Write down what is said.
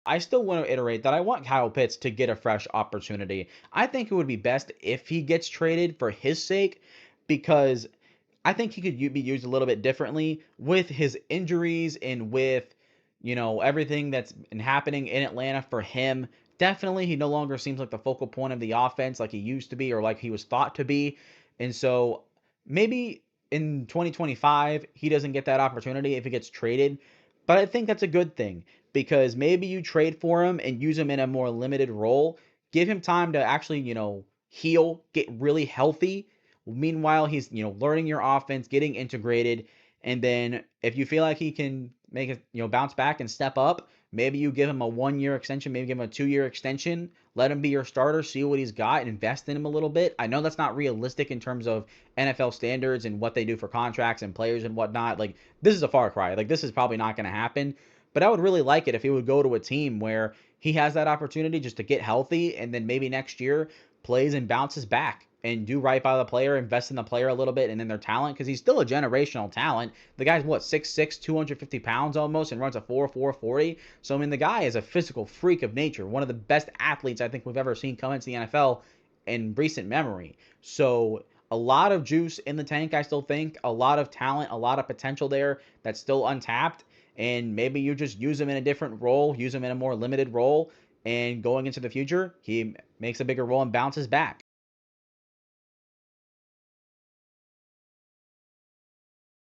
I still want to iterate that I want Kyle Pitts to get a fresh opportunity. I think it would be best if he gets traded for his sake because I think he could be used a little bit differently with his injuries and with, everything that's been happening in Atlanta for him. Definitely, he no longer seems like the focal point of the offense like he used to be or like he was thought to be. And so maybe in 2025, he doesn't get that opportunity if he gets traded. But I think that's a good thing because maybe you trade for him and use him in a more limited role. Give him time to actually, heal, get really healthy. Meanwhile, he's, learning your offense, getting integrated. And then if you feel like he can make it, bounce back and step up, maybe you give him a 1 year extension, maybe give him a 2 year extension, let him be your starter, see what he's got, invest in him a little bit. I know that's not realistic in terms of NFL standards and what they do for contracts and players and whatnot. Like, this is a far cry. Like, this is probably not going to happen. But I would really like it if he would go to a team where he has that opportunity just to get healthy and then maybe next year plays and bounces back and do right by the player, invest in the player a little bit and in their talent because he's still a generational talent. The guy's what, 6'6, 250 pounds almost and runs a 4.40. So, I mean, the guy is a physical freak of nature, one of the best athletes I think we've ever seen come into the NFL in recent memory. So, a lot of juice in the tank, I still think, a lot of talent, a lot of potential there that's still untapped. And maybe you just use him in a different role, use him in a more limited role, and going into the future, he makes a bigger role and bounces back.